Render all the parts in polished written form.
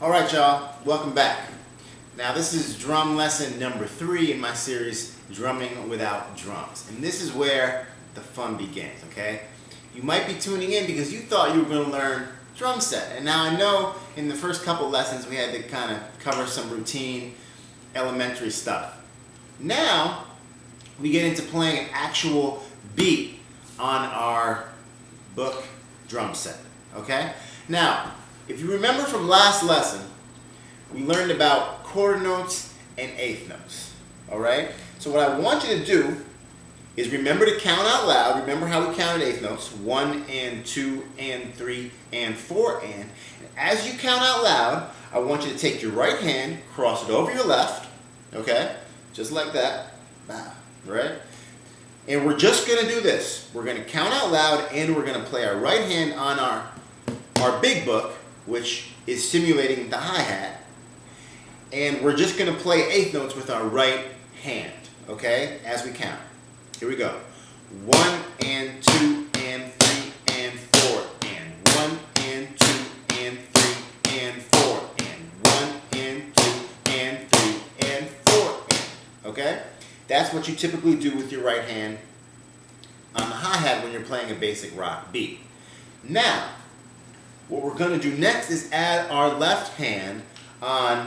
Alright y'all, welcome back. Now this is drum lesson number 3 in my series, Drumming Without Drums. And this is where the fun begins, okay? You might be tuning in because you thought you were going to learn drum set. And now I know in the first couple lessons we had to kind of cover some routine, elementary stuff. Now we get into playing an actual beat on our book drum set, okay? Now, if you remember from last lesson, we learned about quarter notes and eighth notes, all right? So what I want you to do is remember to count out loud. Remember how we counted eighth notes, 1 and 2 and 3 and 4 and. As you count out loud, I want you to take your right hand, cross it over your left, okay? Just like that, right? And we're just gonna do this. We're gonna count out loud and we're gonna play our right hand on our big book, which is simulating the hi-hat, and we're just going to play eighth notes with our right hand, okay, as we count. Here we go. 1 and 2 and 3 and 4 and 1 and 2 and 3 and 4 and 1 and 2 and 3 and 4 and, okay? That's what you typically do with your right hand on the hi-hat when you're playing a basic rock beat. Now, what we're going to do next is add our left hand on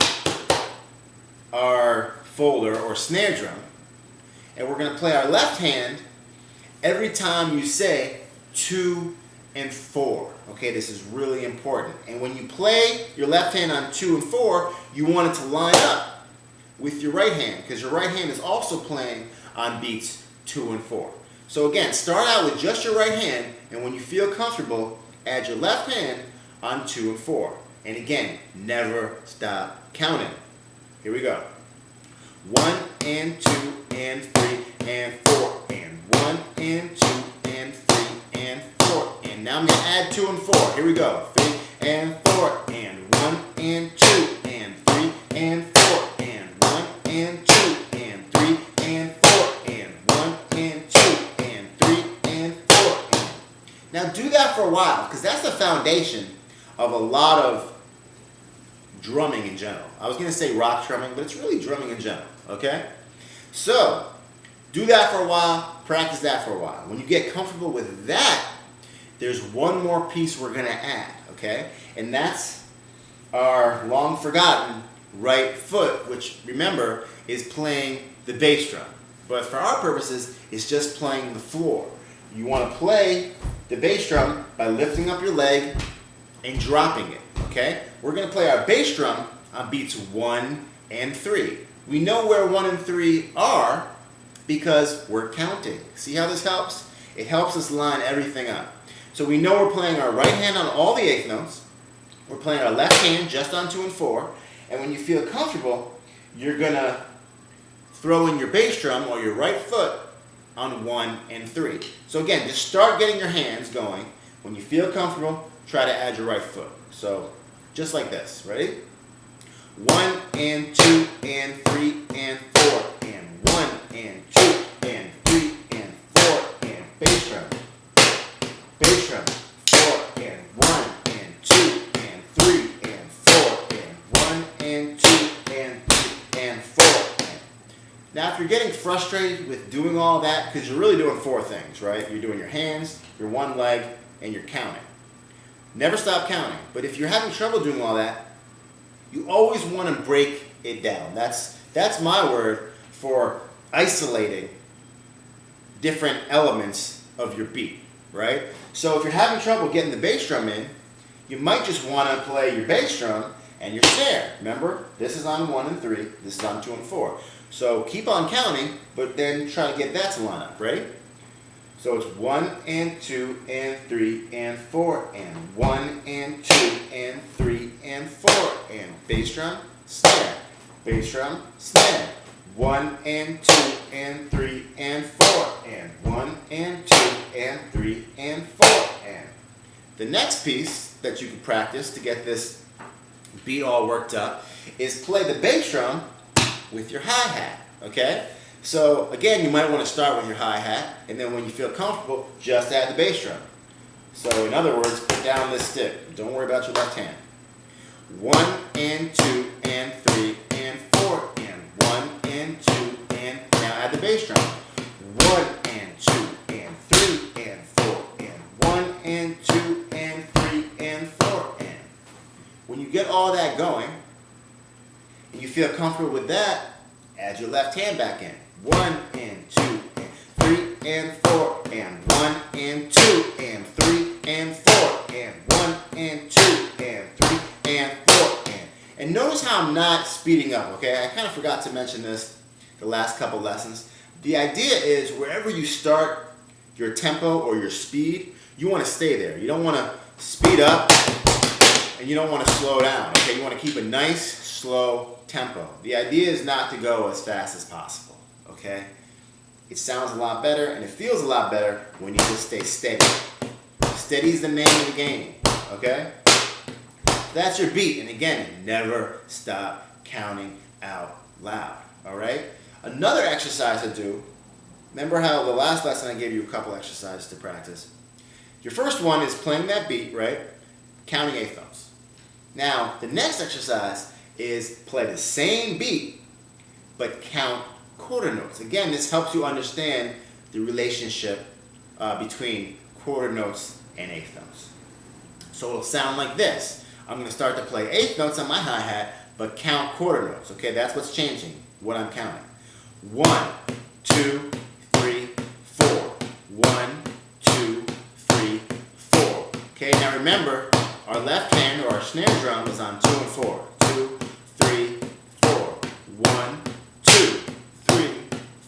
our folder or snare drum. And we're going to play our left hand every time you say 2 and 4. Okay, this is really important. And when you play your left hand on 2 and 4, you want it to line up with your right hand, because your right hand is also playing on beats 2 and 4. So again, start out with just your right hand, and when you feel comfortable, add your left hand on 2 and 4. And again, never stop counting. Here we go. 1 and 2 and 3 and 4 and 1 and 2 and 3 and 4. And now I'm going to add 2 and 4. Here we go. 3 and 4 and 1 and 2 and 3 and 4 and 1 and 2 and 3 and 4 and 1 and 2 and 3 and 4 and. Now do that for a while, because that's the foundation of a lot of drumming in general. I was going to say rock drumming, but it's really drumming in general, okay? So, do that for a while, practice that for a while. When you get comfortable with that, there's one more piece we're going to add, okay? And that's our long forgotten right foot, which, remember, is playing the bass drum. But for our purposes, it's just playing the floor. You want to play the bass drum by lifting up your leg and dropping it, okay? We're going to play our bass drum on beats 1 and 3. We know where 1 and 3 are because we're counting. See how this helps? It helps us line everything up. So we know we're playing our right hand on all the eighth notes. We're playing our left hand just on 2 and 4. And when you feel comfortable, you're going to throw in your bass drum or your right foot on 1 and 3. So again, just start getting your hands going. When you feel comfortable, try to add your right foot. So, just like this. Ready? 1 and 2 and 3 and 4 and 1 and 2 and 3 and 4 and bass drum. Bass drum. 4 and 1 and 2 and 3 and 4 and 1 and 2 and 3 and 4 and. Now, if you're getting frustrated with doing all that, because you're really doing 4 things, right? You're doing your hands, your one leg, and you're counting. Never stop counting. But if you're having trouble doing all that, you always want to break it down. That's my word for isolating different elements of your beat, right? So if you're having trouble getting the bass drum in, you might just want to play your bass drum and your snare. Remember, this is on 1 and 3, this is on 2 and 4. So keep on counting, but then try to get that to line up. Ready? So it's 1 and 2 and 3 and 4 and 1 and 2 and 3 and 4 and bass drum, snare, bass drum, snare. 1 and 2 and 3 and 4 and 1 and 2 and 3 and 4 and. The next piece that you can practice to get this beat all worked up is play the bass drum with your hi-hat, okay? So again, you might want to start with your hi-hat, and then when you feel comfortable, just add the bass drum. So in other words, put down this stick. Don't worry about your left hand. 1 and and 2 and 3 and 4 and 1 and 2 and now add the bass drum. 1 and 2 and 3 and 4 and 1 and 2 and 3 and 4 and. When you get all that going and you feel comfortable with that, add your left hand back in. 1 and 2 and 3 and 4 and 1 and 2 and 3 and 4 and 1 and 2 and 3 and 4 and notice how I'm not speeding up, okay? I kind of forgot to mention this the last couple lessons. The idea is wherever you start your tempo or your speed, you want to stay there. You don't want to speed up and you don't want to slow down, okay? You want to keep a nice, slow tempo. The idea is not to go as fast as possible, okay? It sounds a lot better and it feels a lot better when you just stay steady. Steady is the name of the game, okay? That's your beat, and again, never stop counting out loud, all right? Another exercise to do, remember how the last lesson I gave you a couple exercises to practice. Your first one is playing that beat, right? Counting eighth notes. Now, the next exercise is play the same beat, but count quarter notes. Again, this helps you understand the relationship between quarter notes and eighth notes. So it'll sound like this. I'm going to start to play eighth notes on my hi-hat, but count quarter notes. Okay, that's what's changing, what I'm counting. 1, 2, 3, 4. 1, 2, 3, 4. Okay, now remember, our left hand or our snare drum is on 2 and 4. 2, 3, 4. 1, 2, 3,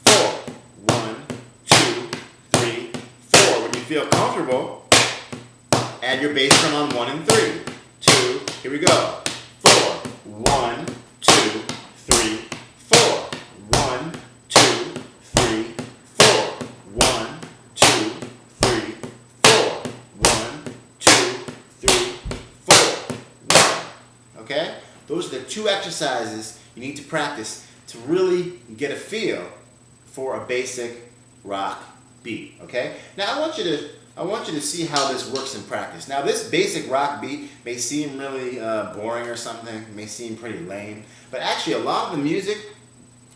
4. 1, 2, 3, 4. When you feel comfortable, add your bass drum on 1 and 3. 2, here we go. 4, 1, 2, 3, 4. 1, 2, 3, 4. 1, 2, 3, 4. 1, 2, 3, 4. 1. Okay? Those are the two exercises you need to practice to really get a feel for a basic rock beat. Okay? Now I want you to see how this works in practice. Now this basic rock beat may seem really boring or something, it may seem pretty lame, but actually a lot of the music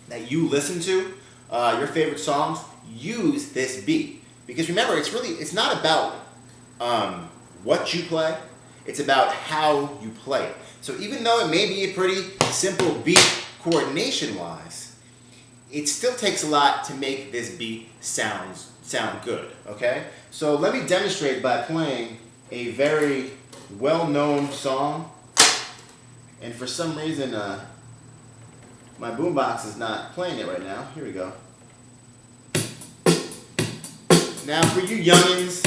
that you listen to, your favorite songs, use this beat. Because remember, it's not about what you play, it's about how you play it. So even though it may be a pretty simple beat coordination-wise, it still takes a lot to make this beat sound good, okay? So let me demonstrate by playing a very well-known song, and for some reason my boombox is not playing it right now. Here we go. Now for you youngins,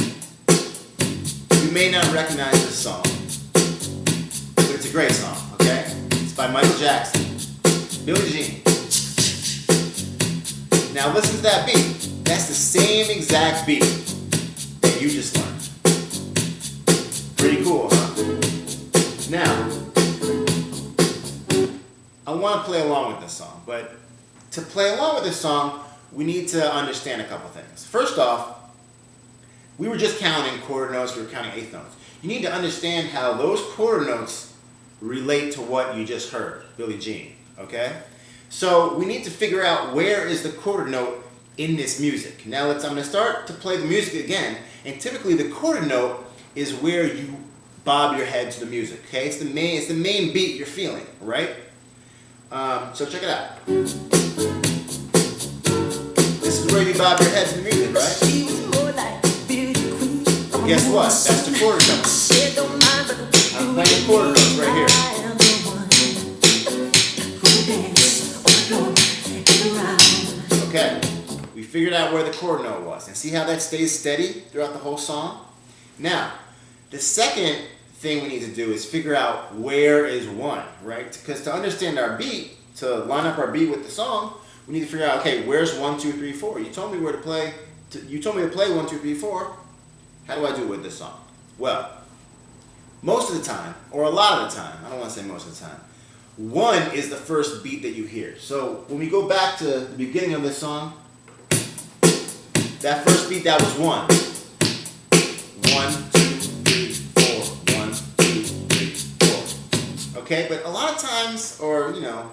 you may not recognize this song, but it's a great song, okay? It's by Michael Jackson, Billie Jean. Now listen to that beat. That's the same exact beat that you just learned. Pretty cool, huh? Now, I want to play along with this song, but to play along with this song, we need to understand a couple things. First off, we were just counting quarter notes, we were counting eighth notes. You need to understand how those quarter notes relate to what you just heard, Billie Jean, okay? So we need to figure out where is the quarter note in this music. Now I'm going to start to play the music again, and typically the quarter note is where you bob your head to the music. Okay, it's the main beat you're feeling, right? So check it out. This is where you bob your head to the music, right? Well, guess what? That's the quarter note. I'm playing quarter notes right here. Okay. We figured out where the quarter note was. And see how that stays steady throughout the whole song? Now, the second thing we need to do is figure out where is 1, right? Because to understand our beat, to line up our beat with the song, we need to figure out, okay, where's 1, 2, 3, 4? You told me where to play. You told me to play 1, 2, 3, 4. How do I do it with this song? Well, most of the time, or a lot of the time, I don't want to say most of the time, 1 is the first beat that you hear. So when we go back to the beginning of this song, that first beat, that was 1. 1, 2, 3, 4. 1, 2, 3, 4. Okay, but a lot of times, or you know,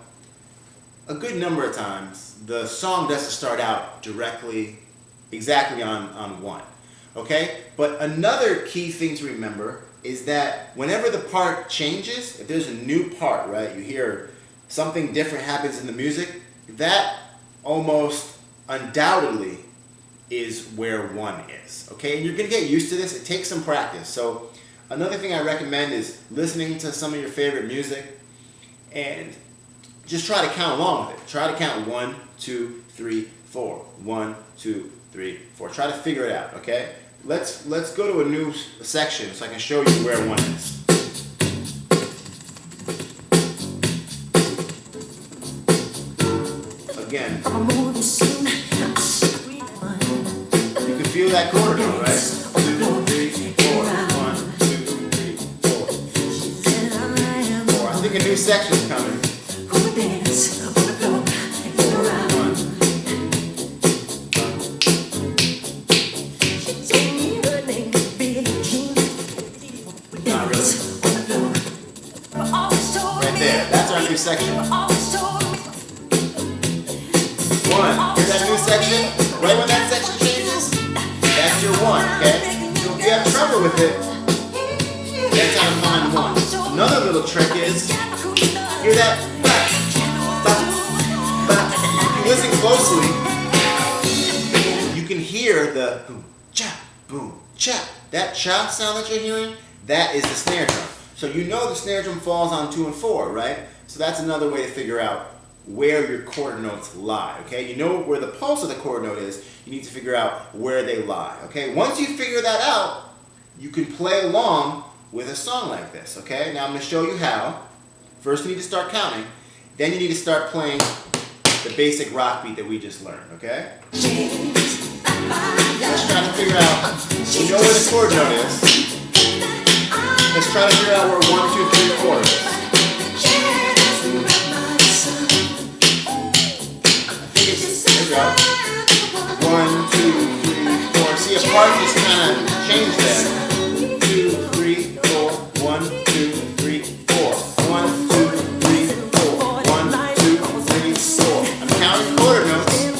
a good number of times, the song doesn't start out directly, exactly on one. Okay, but another key thing to remember is that whenever the part changes, if there's a new part, right, you hear something different happens in the music, that almost undoubtedly is where one is. Okay, and you're gonna get used to this. It takes some practice. So another thing I recommend is listening to some of your favorite music and just try to count along with it. Try to count 1, 2, 3, 4. 1, 2, 3, 4. Try to figure it out, okay? Let's go to a new section so I can show you where one is. Again, you can feel that chord note, right? 2, 3, 4. 1, 2, 3, 4. 4. I think a new section's coming. Section. 1. Hear that new section? Right when that section changes, that's your 1, okay? So if you have trouble with it, that's how to find 1. Another little trick is, hear that? If you listen closely, you can hear the boom, cha, boom, cha. That cha sound that you're hearing, that is the snare drum. So you know the snare drum falls on 2 and 4, right? So that's another way to figure out where your quarter notes lie, okay? You know where the pulse of the quarter note is, you need to figure out where they lie, okay? Once you figure that out, you can play along with a song like this, okay? Now I'm gonna show you how. First you need to start counting, then you need to start playing the basic rock beat that we just learned, okay? Let's try to figure out, you know where the quarter note is. Let's try to figure out where 1, 2, 3, 4 is. Here we go. 1, 2, 3, 4. See, a part just kind of changed that. 2, 3, 4. 1, 2, 3, 4. 1, 2, 3, 4. 1, 2, 3, 4. I'm counting quarter notes,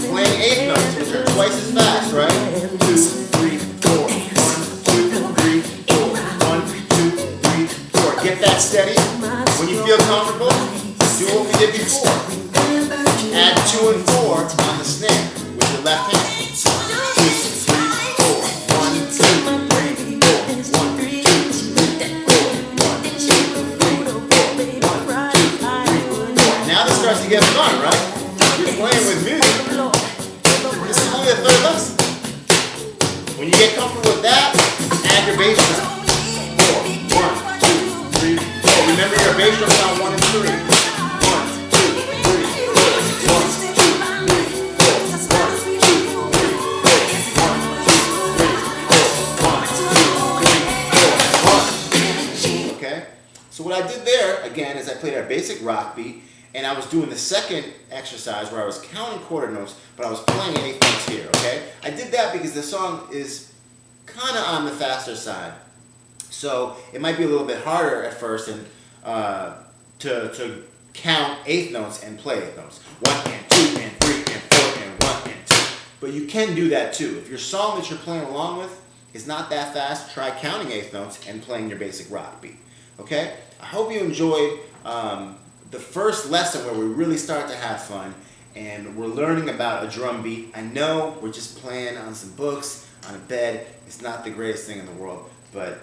playing eighth notes, which are twice as fast, right? 2, 3, 4. 1, 2, 3, 4. 1, 2, 3, 4. Get that steady. When you feel comfortable, do what we did before. Add 2 and 4 on the snare with your left hand. 2, 3, 4. 1, 2, 3, 4. 1, 2, 3, 4. 1, 2, 3, 4. 1, 2, 3, 4. Now this starts to get fun, right? You're playing with music. This is only the third lesson. When you get comfortable with that, add your bass drum. 4. 1, 2, 3, 4. Remember your bass drums on 1 and 3. So what I did there, again, is I played our basic rock beat, and I was doing the second exercise where I was counting quarter notes, but I was playing eighth notes here, okay? I did that because the song is kind of on the faster side. So it might be a little bit harder at first and to count eighth notes and play eighth notes. 1 and 2 and 3 and 4 and 1 and 2. But you can do that too. If your song that you're playing along with is not that fast, try counting eighth notes and playing your basic rock beat. Okay? I hope you enjoyed the first lesson where we really start to have fun and we're learning about a drum beat. I know we're just playing on some books, on a bed. It's not the greatest thing in the world, but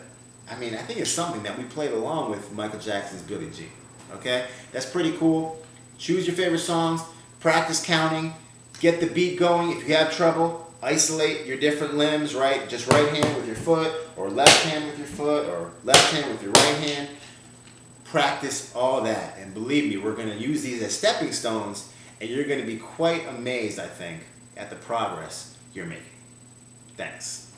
I mean, I think it's something that we played along with Michael Jackson's Billie Jean. Okay? That's pretty cool. Choose your favorite songs, practice counting, get the beat going. If you have trouble, isolate your different limbs, right? Just right hand with your foot, or left hand with your foot, or left hand with your right hand. Practice all that, and believe me, we're going to use these as stepping stones, and you're going to be quite amazed, I think, at the progress you're making. Thanks.